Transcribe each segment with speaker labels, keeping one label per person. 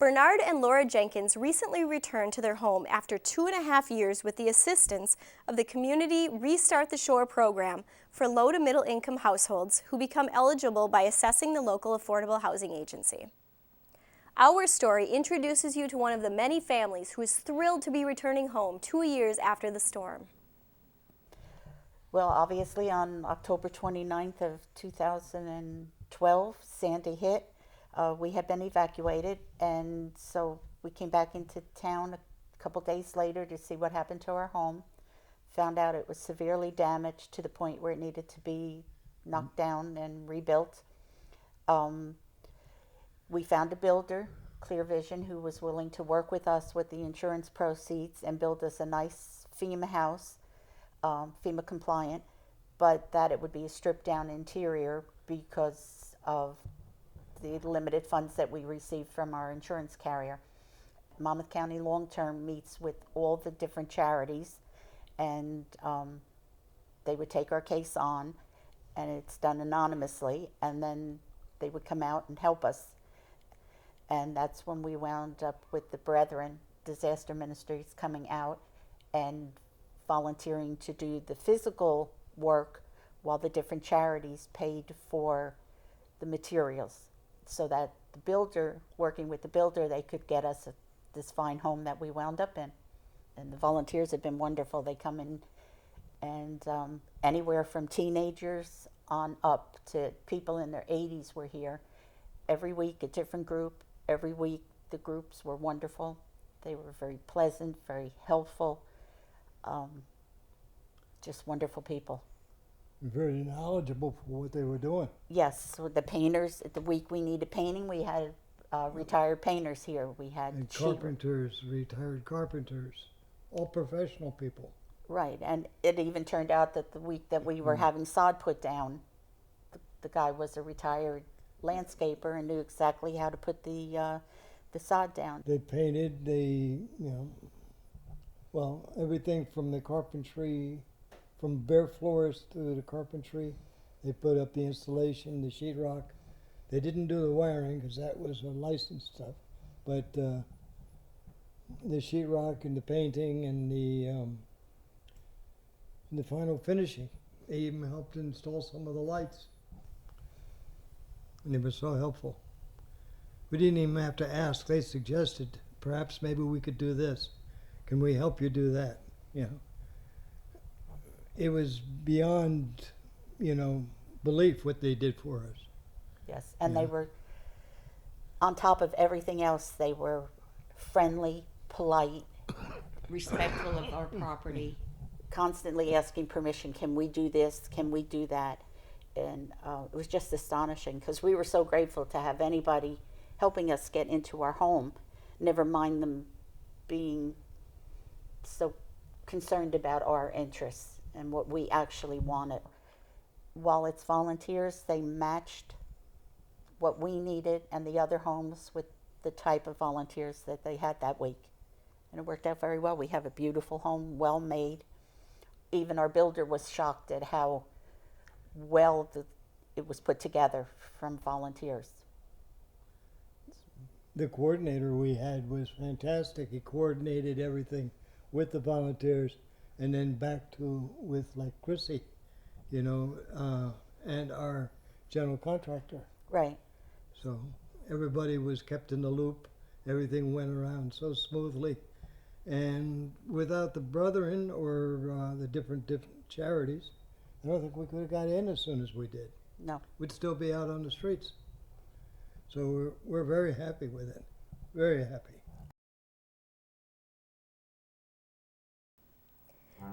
Speaker 1: Bernard and Laura Jenkins recently returned to their home after 2.5 years with the assistance of the Community Restart the Shore program for low to middle income households who become eligible by assessing the local affordable housing agency. Our story introduces you to one of the many families who is thrilled to be returning home 2 years after the storm.
Speaker 2: Well, obviously on October 29th of 2012, Sandy hit. We had been evacuated, and so we came back into town a couple days later to see what happened to our home. Found out it was severely damaged to the point where it needed to be knocked down and rebuilt. We found a builder, Clear Vision, who was willing to work with us with the insurance proceeds and build us a nice FEMA house, FEMA compliant, but that it would be a stripped down interior because of the limited funds that we received from our insurance carrier. Monmouth County Long Term meets with all the different charities, and they would take our case on, and it's done anonymously, and then they would come out and help us. And that's when we wound up with the Brethren Disaster Ministries coming out and volunteering to do the physical work while the different charities paid for the materials, so that the builder, working with the builder, they could get us this fine home that we wound up in. And the volunteers have been wonderful. They come in, and anywhere from teenagers on up to people in their 80s were here. Every week a different group. Every week the groups were wonderful. They were very pleasant, very helpful, just wonderful people.
Speaker 3: Very knowledgeable for what they were doing.
Speaker 2: Yes, so the painters, the week we needed painting, we had retired painters here. We had
Speaker 3: and carpenters, retired carpenters, all professional people.
Speaker 2: Right, and it even turned out that the week that we were having sod put down, the guy was a retired landscaper and knew exactly how to put the sod down.
Speaker 3: They painted, well, everything from the carpentry, from bare floors to the carpentry. They put up the installation, the sheetrock. They didn't do the wiring because that was licensed stuff, but the sheetrock and the painting and the final finishing. They even helped install some of the lights, and they were so helpful. We didn't even have to ask. They suggested, perhaps maybe we could do this. Can we help you do that? It was beyond, belief what they did for us.
Speaker 2: Yes, and they were, on top of everything else, they were friendly, polite, respectful of our property, constantly asking permission. Can we do this? Can we do that? And it was just astonishing because we were so grateful to have anybody helping us get into our home, never mind them being so concerned about our interests and what we actually wanted. While it's volunteers, they matched what we needed and the other homes with the type of volunteers that they had that week. And it worked out very well. We have a beautiful home, well made. Even our builder was shocked at how well it was put together from volunteers.
Speaker 3: The coordinator we had was fantastic. He coordinated everything with the volunteers, and then back to with like Chrissy, and our general contractor.
Speaker 2: Right.
Speaker 3: So everybody was kept in the loop. Everything went around so smoothly, and without the Brethren or the different charities, I don't think we could have got in as soon as we did.
Speaker 2: No.
Speaker 3: We'd still be out on the streets. So we're very happy with it. Very happy.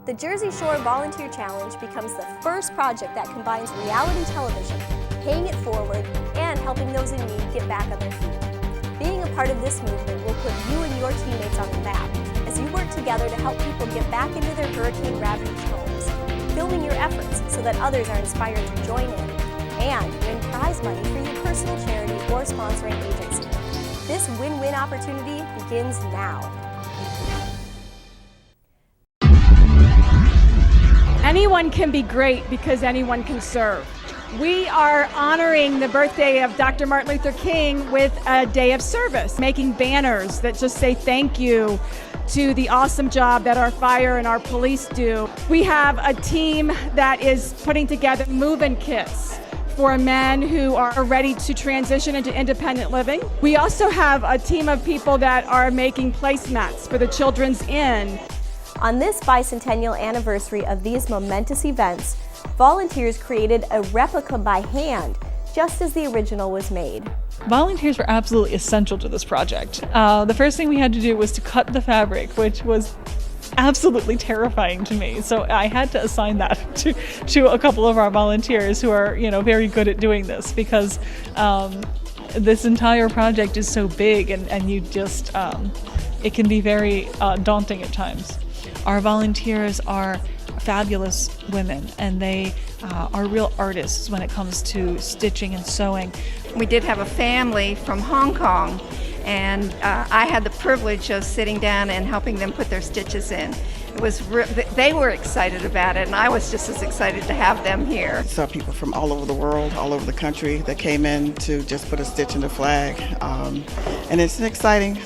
Speaker 1: The Jersey Shore Volunteer Challenge becomes the first project that combines reality television, paying it forward, and helping those in need get back on their feet. Being a part of this movement will put you and your teammates on the map as you work together to help people get back into their hurricane-ravaged homes, filming your efforts so that others are inspired to join in, and win prize money for your personal charity or sponsoring agency. This win-win opportunity begins now.
Speaker 4: Anyone can be great because anyone can serve. We are honoring the birthday of Dr. Martin Luther King with a day of service, making banners that just say thank you to the awesome job that our fire and our police do. We have a team that is putting together move-in kits for men who are ready to transition into independent living. We also have a team of people that are making placemats for the Children's Inn.
Speaker 1: On this bicentennial anniversary of these momentous events, volunteers created a replica by hand, just as the original was made.
Speaker 5: Volunteers were absolutely essential to this project. The first thing we had to do was to cut the fabric, which was absolutely terrifying to me. So I had to assign that to a couple of our volunteers who are, very good at doing this, because this entire project is so big and you just, it can be very daunting at times. Our volunteers are fabulous women, and they are real artists when it comes to stitching and sewing.
Speaker 6: We did have a family from Hong Kong, and I had the privilege of sitting down and helping them put their stitches in. They were excited about it, and I was just as excited to have them here.
Speaker 7: Saw people from all over the world, all over the country that came in to just put a stitch in the flag. And it's an exciting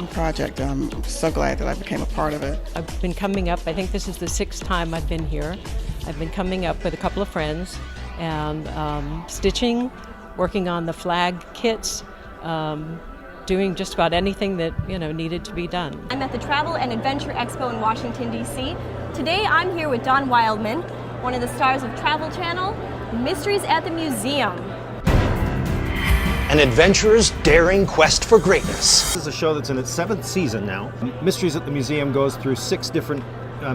Speaker 7: project. I'm so glad that I became a part of it.
Speaker 8: I've been coming up, I think this is the 6th time I've been here. I've been coming up with a couple of friends and stitching, working on the flag kits, doing just about anything that needed to be done.
Speaker 1: I'm at the Travel and Adventure Expo in Washington, D.C. Today I'm here with Don Wildman, one of the stars of Travel Channel, Mysteries at the Museum.
Speaker 9: An adventurer's daring quest for greatness.
Speaker 10: This is a show that's in its 7th season now. Mysteries at the Museum goes through 6 different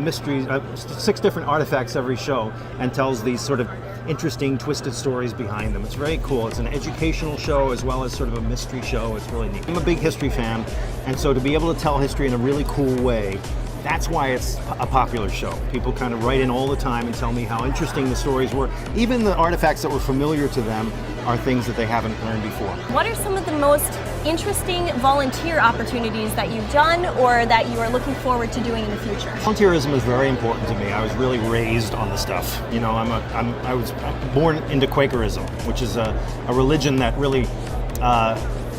Speaker 10: mysteries, 6 different artifacts every show, and tells these sort of interesting, twisted stories behind them. It's very cool. It's an educational show as well as sort of a mystery show. It's really neat. I'm a big history fan, and so to be able to tell history in a really cool way, that's why it's a popular show. People kind of write in all the time and tell me how interesting the stories were. Even the artifacts that were familiar to them are things that they haven't learned before.
Speaker 1: What are some of the most interesting volunteer opportunities that you've done or that you are looking forward to doing in the future?
Speaker 10: Volunteerism is very important to me. I was really raised on the stuff. I was born into Quakerism, which is a religion that really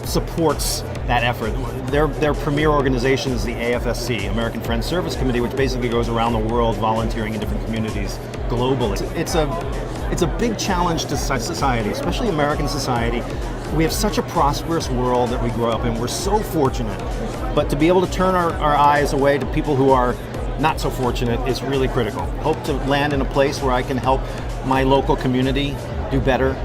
Speaker 10: supports that effort. Their premier organization is the AFSC, American Friends Service Committee, which basically goes around the world volunteering in different communities globally. It's a big challenge to society, especially American society. We have such a prosperous world that we grow up in. We're so fortunate. But to be able to turn our eyes away to people who are not so fortunate is really critical. Hope to land in a place where I can help my local community do better.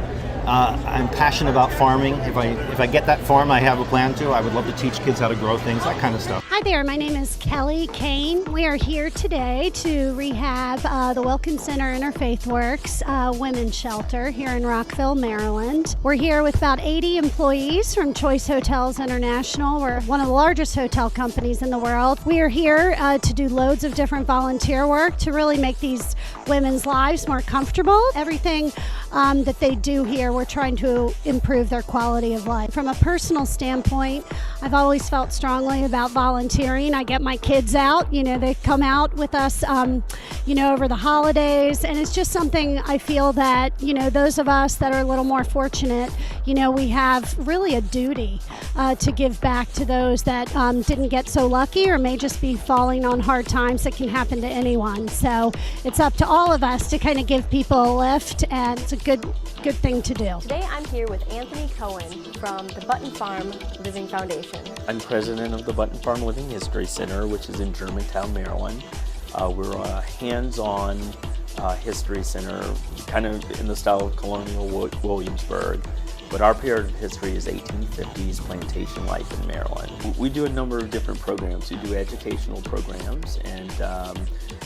Speaker 10: I'm passionate about farming. If I get that farm, I have a plan to. I would love to teach kids how to grow things, that kind of stuff.
Speaker 11: Hi there, my name is Kelly Kane. We are here today to rehab the Wilkins Center Interfaith Works Women's Shelter here in Rockville, Maryland. We're here with about 80 employees from Choice Hotels International. We're one of the largest hotel companies in the world. We are here to do loads of different volunteer work to really make these women's lives more comfortable. Everything that they do here, we're trying to improve their quality of life. From a personal standpoint, I've always felt strongly about volunteering. I get my kids out, they come out with us, over the holidays, and it's just something I feel that, those of us that are a little more fortunate, we have really a duty to give back to those that didn't get so lucky or may just be falling on hard times that can happen to anyone. So it's up to all of us to kind of give people a lift, and it's a good thing to do.
Speaker 1: Today I'm here with Anthony Cohen from the Button Farm Living Foundation.
Speaker 12: I'm president of the Button Farm Living History Center, which is in Germantown, Maryland. We're a hands-on history center, kind of in the style of colonial Williamsburg. But our period of history is 1850s plantation life in Maryland. We do a number of different programs. We do educational programs, and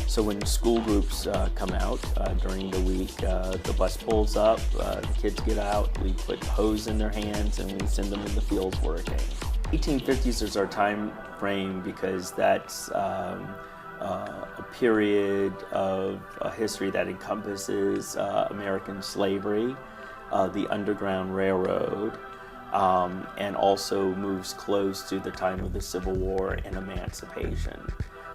Speaker 12: so when school groups come out during the week, the bus pulls up, the kids get out, we put hose in their hands, and we send them in the fields working. 1850s is our time frame because that's a period of history that encompasses American slavery, the Underground Railroad, and also moves close to the time of the Civil War and emancipation.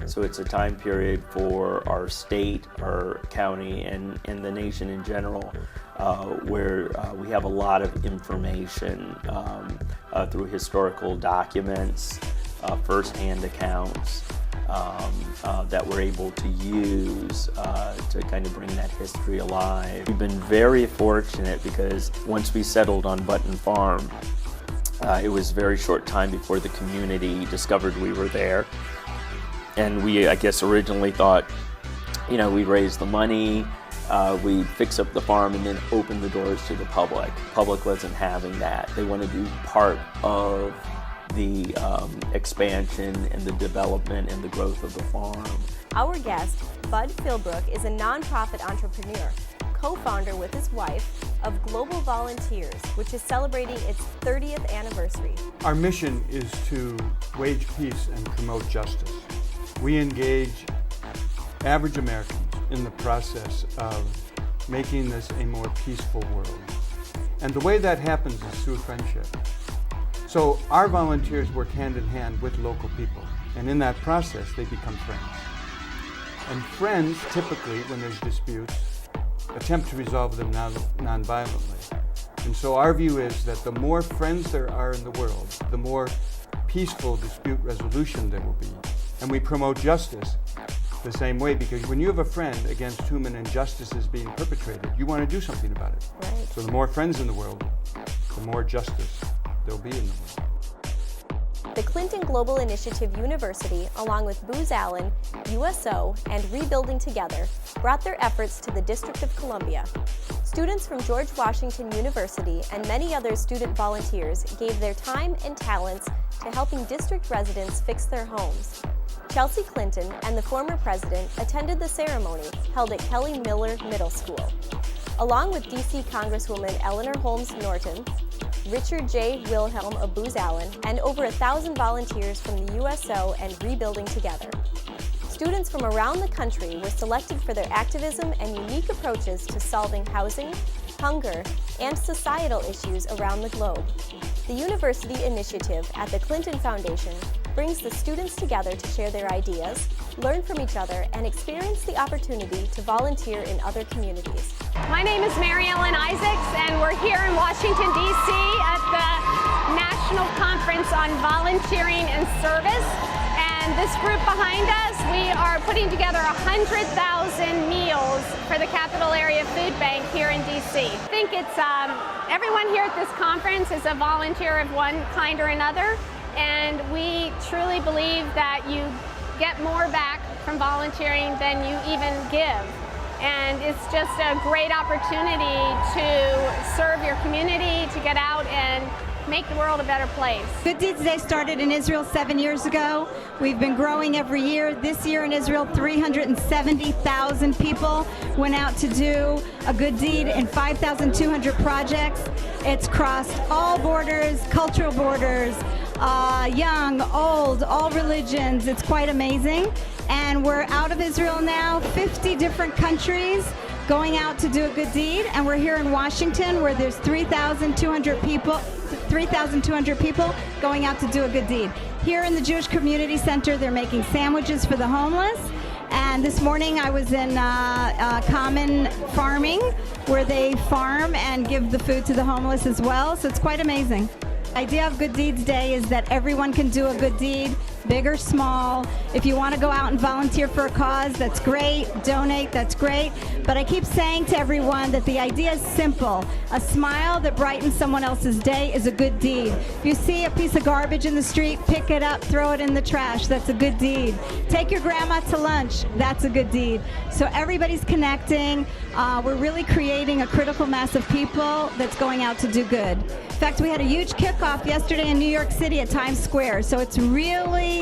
Speaker 12: So it's a time period for our state, our county, and the nation in general where we have a lot of information through historical documents, first-hand accounts that we're able to use to kind of bring that history alive. We've been very fortunate because once we settled on Button Farm, it was a very short time before the community discovered we were there. And we, I guess, originally thought, you know, we'd raise the money, we'd fix up the farm and then open the doors to the public. The public wasn't having that. They wanted to be part of the expansion and the development and the growth of the farm.
Speaker 1: Our guest, Bud Philbrook, is a nonprofit entrepreneur, co-founder with his wife of Global Volunteers, which is celebrating its 30th anniversary.
Speaker 13: Our mission is to wage peace and promote justice. We engage average Americans in the process of making this a more peaceful world. And the way that happens is through friendship. So our volunteers work hand in hand with local people, and in that process they become friends. And friends, typically, when there's disputes, attempt to resolve them non-violently. And so our view is that the more friends there are in the world, the more peaceful dispute resolution there will be. And we promote justice the same way, because when you have a friend against whom an injustice is being perpetrated, you want to do something about it.
Speaker 1: Right.
Speaker 13: So the more friends in the world, the more justice there'll be in the world.
Speaker 1: The Clinton Global Initiative University, along with Booz Allen, USO, and Rebuilding Together, brought their efforts to the District of Columbia. Students from George Washington University and many other student volunteers gave their time and talents to helping district residents fix their homes. Chelsea Clinton and the former president attended the ceremony held at Kelly Miller Middle School. Along with D.C. Congresswoman Eleanor Holmes Norton, Richard J. Wilhelm of Booz Allen, and over 1,000 volunteers from the USO and Rebuilding Together. Students from around the country were selected for their activism and unique approaches to solving housing, hunger, and societal issues around the globe. The university initiative at the Clinton Foundation brings the students together to share their ideas, learn from each other, and experience the opportunity to volunteer in other communities.
Speaker 14: My name is Mary Ellen Isaacs, and we're here in Washington, D.C. at the National Conference on Volunteering and Service. And this group behind us, we are putting together 100,000 meals for the Capital Area Food Bank here in D.C. I think it's everyone here at this conference is a volunteer of one kind or another, and we truly believe that you get more back from volunteering than you even give. And it's just a great opportunity to serve your community, to get out and make the world a better place.
Speaker 15: Good Deeds Day started in Israel 7 years ago. We've been growing every year. This year in Israel, 370,000 people went out to do a good deed in 5,200 projects. It's crossed all borders, cultural borders, young, old, all religions. It's quite amazing. And we're out of Israel now, 50 different countries going out to do a good deed. And we're here in Washington where there's 3,200 people going out to do a good deed. Here in the Jewish Community Center, they're making sandwiches for the homeless. And this morning I was in Common Farming, where they farm and give the food to the homeless as well. So it's quite amazing. The idea of Good Deeds Day is that everyone can do a good deed, big or small. If you want to go out and volunteer for a cause, that's great. Donate, that's great. But I keep saying to everyone that the idea is simple. A smile that brightens someone else's day is a good deed. If you see a piece of garbage in the street, pick it up, throw it in the trash. That's a good deed. Take your grandma to lunch. That's a good deed. So everybody's connecting. We're really creating a critical mass of people that's going out to do good. In fact, we had a huge kickoff yesterday in New York City at Times Square. So it's really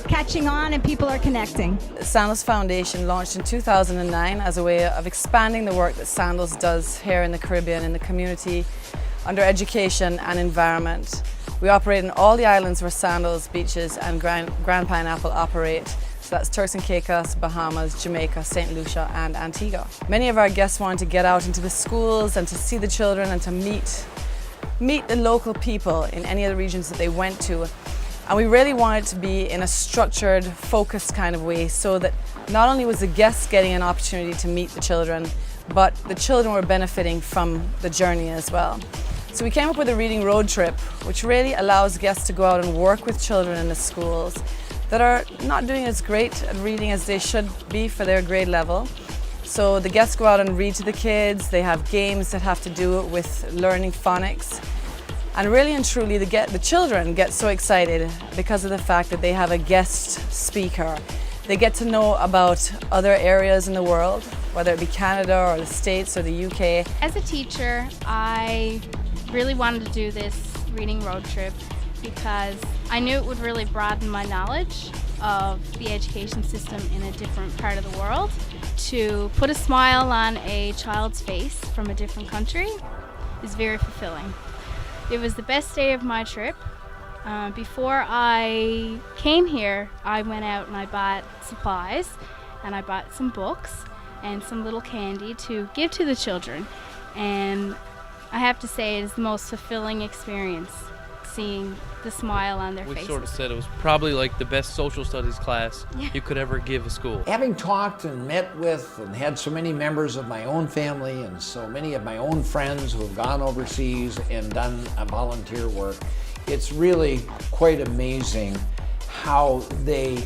Speaker 15: catching on and people are connecting.
Speaker 16: Sandals Foundation launched in 2009 as a way of expanding the work that Sandals does here in the Caribbean, in the community, under education and environment. We operate in all the islands where Sandals, Beaches and Grand Pineapple operate. So that's Turks and Caicos, Bahamas, Jamaica, St. Lucia and Antigua. Many of our guests wanted to get out into the schools and to see the children and to meet the local people in any of the regions that they went to. And we really wanted to be in a structured, focused kind of way so that not only was the guests getting an opportunity to meet the children, but the children were benefiting from the journey as well. So we came up with a reading road trip, which really allows guests to go out and work with children in the schools that are not doing as great at reading as they should be for their grade level. So the guests go out and read to the kids. They have games that have to do with learning phonics. And really and truly, the children get so excited because of the fact that they have a guest speaker. They get to know about other areas in the world, whether it be Canada or the States or the UK.
Speaker 17: As a teacher, I really wanted to do this reading road trip because I knew it would really broaden my knowledge of the education system in a different part of the world. To put a smile on a child's face from a different country is very fulfilling. It was the best day of my trip. Before I came here, I went out and I bought supplies, and I bought some books and some little candy to give to the children. And I have to say it is the most fulfilling experience, seeing the smile on their faces.
Speaker 18: We sort of said it was probably like the best social studies class you could ever give a school.
Speaker 19: Having talked and met with and had so many members of my own family and so many of my own friends who have gone overseas and done volunteer work, it's really quite amazing how they,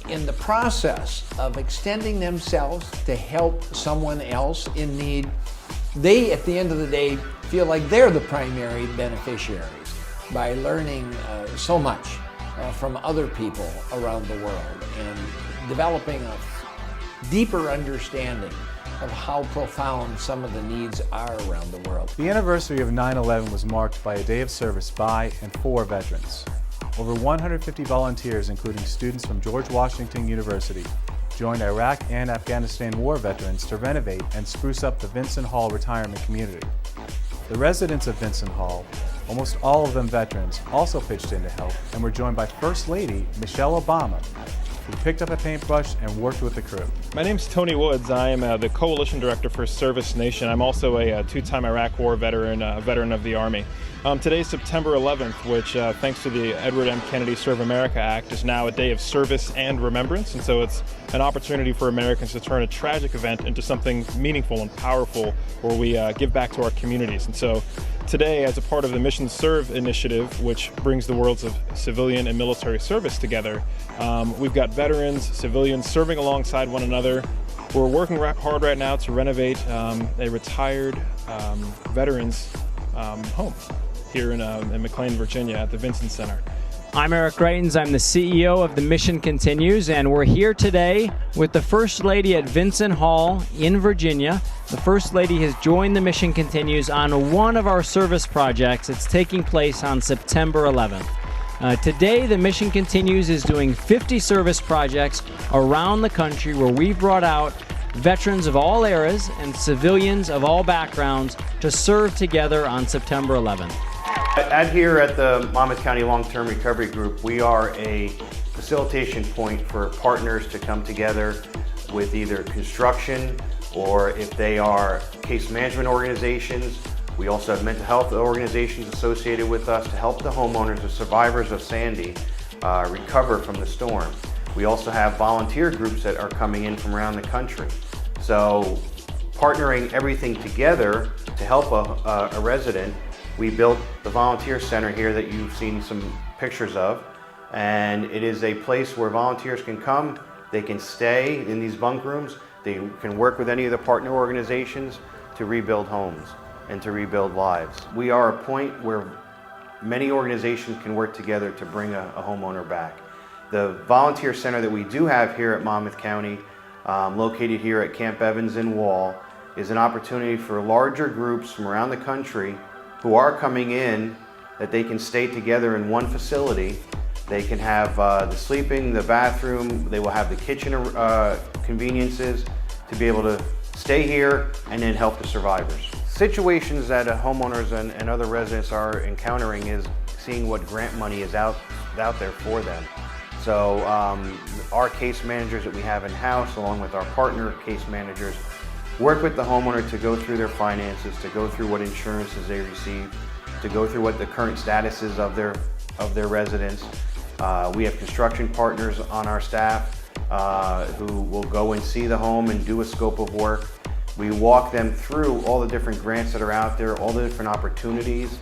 Speaker 19: in the process of extending themselves to help someone else in need, they, at the end of the day, feel like they're the primary beneficiaries by learning so much from other people around the world and developing a deeper understanding of how profound some of the needs are around the world.
Speaker 20: The anniversary of 9/11 was marked by a day of service by and for veterans. Over 150 volunteers, including students from George Washington University, joined Iraq and Afghanistan war veterans to renovate and spruce up the Vincent Hall retirement community. The residents of Vincent Hall, almost all of them veterans, also pitched in to help and were joined by First Lady Michelle Obama, who picked up a paintbrush and worked with the crew.
Speaker 21: My name's Tony Woods. I am the Coalition Director for Service Nation. I'm also a two-time Iraq War veteran, veteran of the Army. Today's September 11th, which thanks to the Edward M. Kennedy Serve America Act, is now a day of service and remembrance, and so it's an opportunity for Americans to turn a tragic event into something meaningful and powerful where we give back to our communities. And so today, as a part of the Mission Serve initiative, which brings the worlds of civilian and military service together, we've got veterans, civilians serving alongside one another. We're working hard right now to renovate a retired veterans home here in McLean, Virginia at the Vincent Center.
Speaker 22: I'm Eric Greitens. I'm the CEO of The Mission Continues, and we're here today with the First Lady at Vincent Hall in Virginia. The First Lady has joined The Mission Continues on one of our service projects. It's taking place on September 11th. Today, The Mission Continues is doing 50 service projects around the country where we've brought out veterans of all eras and civilians of all backgrounds to serve together on September 11th.
Speaker 10: Here at the Monmouth County Long-Term Recovery Group, we are a facilitation point for partners to come together with either construction or if they are case management organizations. We also have mental health organizations associated with us to help the homeowners, the survivors of Sandy, recover from the storm. We also have volunteer groups that are coming in from around the country. So partnering everything together to help a resident, we built the volunteer center here that you've seen some pictures of, and it is a place where volunteers can come, they can stay in these bunk rooms, they can work with any of the partner organizations to rebuild homes and to rebuild lives. We are a point where many organizations can work together to bring a homeowner back. The volunteer center that we do have here at Monmouth County, located here at Camp Evans in Wall, is an opportunity for larger groups from around the country who are coming in that they can stay together in one facility. They can have the sleeping, the bathroom, they will have the kitchen conveniences to be able to stay here and then help the survivors. Situations that homeowners and other residents are encountering is seeing what grant money is out there for them. So our case managers that we have in-house, along with our partner case managers, work with the homeowner to go through their finances, to go through what insurances they receive, to go through what the current status is of their residence. We have construction partners on our staff who will go and see the home and do a scope of work.
Speaker 2: We walk them through all the different grants that are out there, all the different opportunities,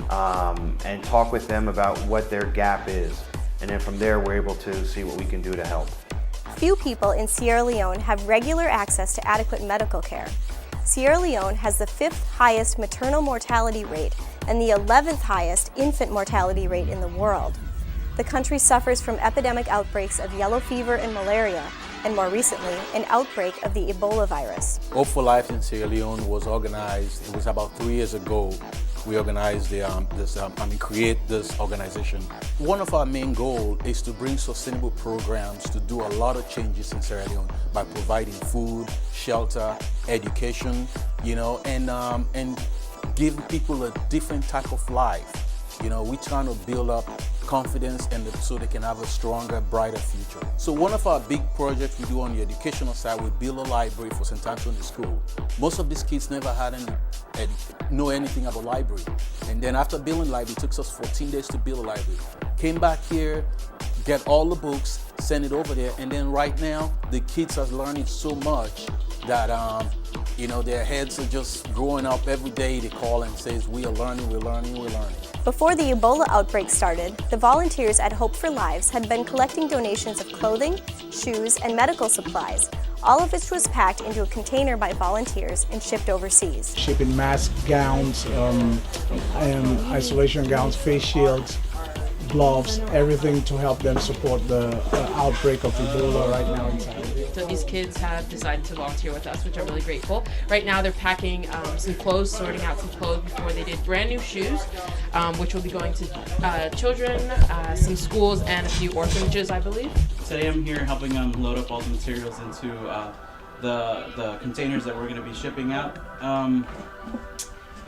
Speaker 2: and talk with them about what their gap is. And then from there, we're able to see what we can do to help.
Speaker 1: Few people in Sierra Leone have regular access to adequate medical care. Sierra Leone has the 5th highest maternal mortality rate and the 11th highest infant mortality rate in the world. The country suffers from epidemic outbreaks of yellow fever and malaria, and more recently, an outbreak of the Ebola virus.
Speaker 3: Hope for Life in Sierra Leone was organized, it was about 3 years ago. We organized create this organization. One of our main goals is to bring sustainable programs to do a lot of changes in Sierra Leone by providing food, shelter, education, and giving people a different type of life. We're trying to build up confidence so they can have a stronger, brighter future. So one of our big projects we do on the educational side, we build a library for St. Anthony School. Most of these kids never had know anything about library. And then after building library, it took us 14 days to build a library. Came back here, get all the books, send it over there, and then right now, the kids are learning so much that their heads are just growing up every day. They call and says, we are learning, we're learning, we're learning.
Speaker 1: Before the Ebola outbreak started, the volunteers at Hope for Lives had been collecting donations of clothing, shoes, and medical supplies, all of which was packed into a container by volunteers and shipped overseas.
Speaker 23: Shipping masks, gowns, isolation gowns, face shields, gloves, everything to help them support the outbreak of Ebola right now in Thailand.
Speaker 24: So these kids have decided to volunteer with us, which I'm really grateful. Right now they're packing some clothes, sorting out some clothes before they did brand new shoes, which will be going to children, some schools, and a few orphanages, I believe.
Speaker 25: Today I'm here helping them load up all the materials into the containers that we're going to be shipping out.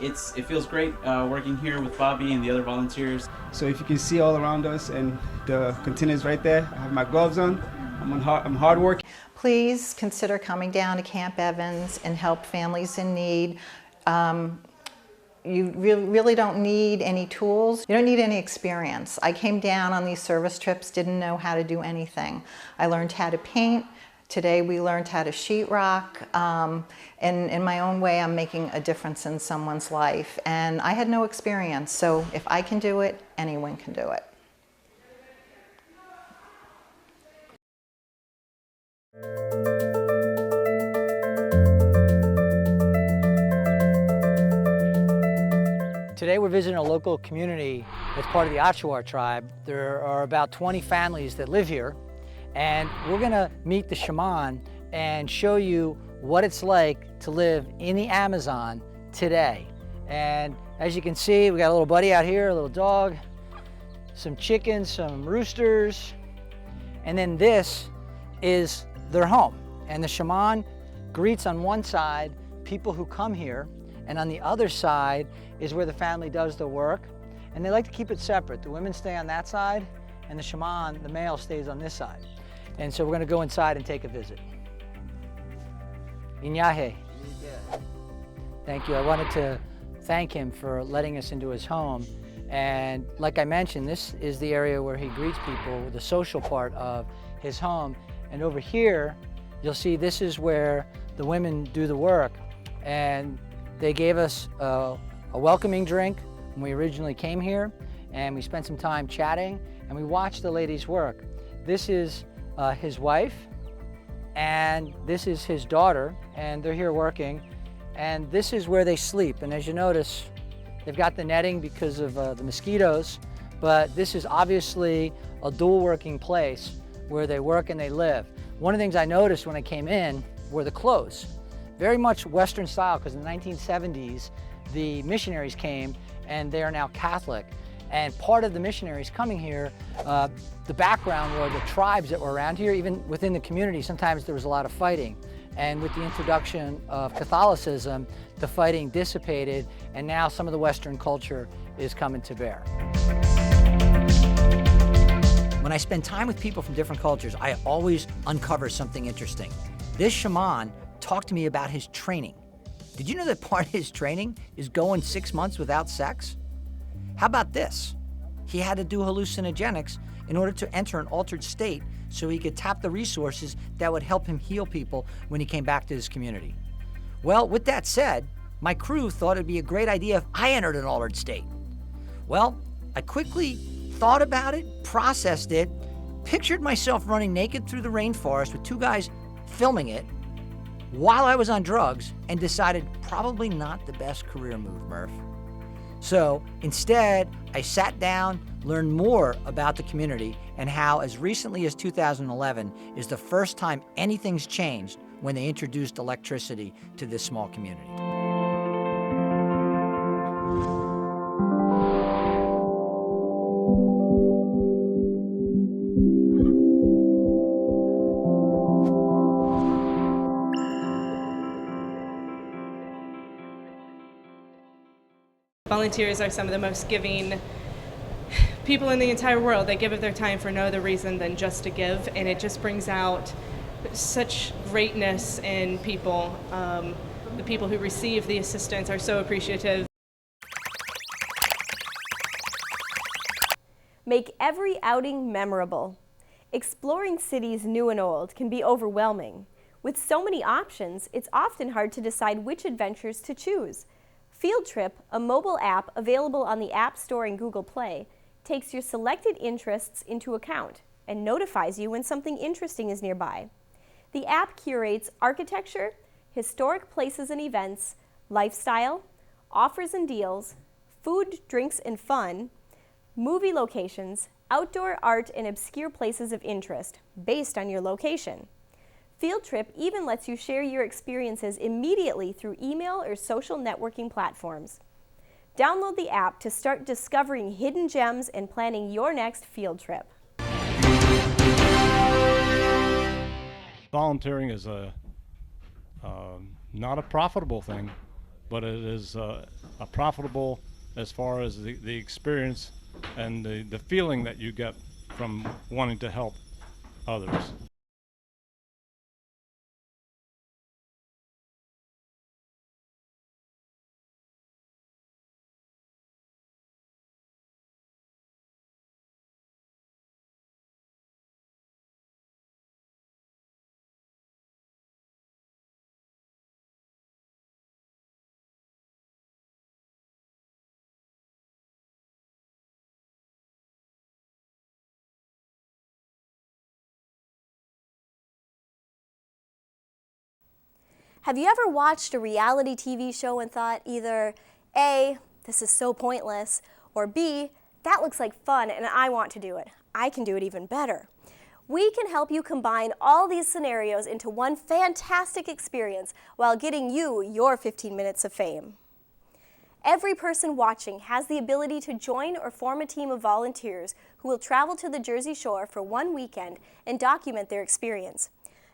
Speaker 25: It feels great working here with Bobby and the other volunteers.
Speaker 26: So if you can see all around us and the containers right there, I have my gloves on. I'm hard working.
Speaker 27: Please consider coming down to Camp Evans and help families in need. You really don't need any tools. You don't need any experience. I came down on these service trips, didn't know how to do anything. I learned how to paint. Today we learned how to sheetrock. And in my own way, I'm making a difference in someone's life. And I had no experience, so if I can do it, anyone can do it.
Speaker 28: Today we're visiting a local community that's part of the Achuar tribe. There are about 20 families that live here, and we're gonna meet the shaman and show you what it's like to live in the Amazon today. And as you can see, we got a little buddy out here, a little dog, some chickens, some roosters, and then this is their home. And the shaman greets on one side people who come here, and on the other side is where the family does the work. And they like to keep it separate. The women stay on that side, and the shaman, the male, stays on this side. And so we're gonna go inside and take a visit. Inyahe. Thank you. I wanted to thank him for letting us into his home. And like I mentioned, this is the area where he greets people, the social part of his home. And over here, you'll see this is where the women do the work. And they gave us a welcoming drink when we originally came here, and we spent some time chatting, and we watched the ladies work. This is his wife, and this is his daughter, and they're here working. And this is where they sleep. And as you notice, they've got the netting because of the mosquitoes, but this is obviously a dual working place where they work and they live. One of the things I noticed when I came in were the clothes. Very much Western style, because in the 1970s, the missionaries came and they are now Catholic. And part of the missionaries coming here, the background were the tribes that were around here. Even within the community, sometimes there was a lot of fighting. And with the introduction of Catholicism, the fighting dissipated, and now some of the Western culture is coming to bear. When I spend time with people from different cultures, I always uncover something interesting. This shaman talked to me about his training. Did you know that part of his training is going 6 months without sex? How about this? He had to do hallucinogenics in order to enter an altered state so he could tap the resources that would help him heal people when he came back to his community.
Speaker 4: Well, with that said, my crew thought it'd be a great idea if I entered an altered state. Well, I quickly thought about it, processed it, pictured myself running naked through the rainforest with two guys filming it while I was on drugs, and decided probably not the best career move, Murph. So instead, I sat down, learned more about the community, and how as recently as 2011 is the first time anything's changed when they introduced electricity to this small community.
Speaker 5: Volunteers are some of the most giving people in the entire world. They give of their time for no other reason than just to give, and it just brings out such greatness in people. The people who receive the assistance are so appreciative.
Speaker 1: Make every outing memorable. Exploring cities new and old can be overwhelming. With so many options, it's often hard to decide which adventures to choose. Field Trip, a mobile app available on the App Store and Google Play, takes your selected interests into account and notifies you when something interesting is nearby. The app curates architecture, historic places and events, lifestyle, offers and deals, food, drinks and fun, movie locations, outdoor art and obscure places of interest based on your location. Field Trip even lets you share your experiences immediately through email or social networking platforms. Download the app to start discovering hidden gems and planning your next field trip.
Speaker 6: Volunteering is not a profitable thing, but it is a profitable as far as the experience and the feeling that you get from wanting to help others.
Speaker 1: Have you ever watched a reality TV show and thought either A, this is so pointless, or B, that looks like fun and I want to do it. I can do it even better. We can help you combine all these scenarios into one fantastic experience while getting you your 15 minutes of fame. Every person watching has the ability to join or form a team of volunteers who will travel to the Jersey Shore for one weekend and document their experience.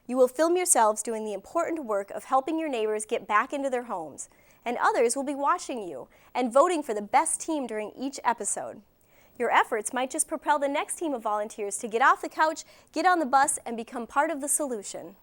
Speaker 1: You will film yourselves doing the important work of helping your neighbors get back into their homes, and others will be watching you and voting for the best team during each episode. Your efforts might just propel the next team of volunteers to get off the couch, get on the bus, and become part of the solution.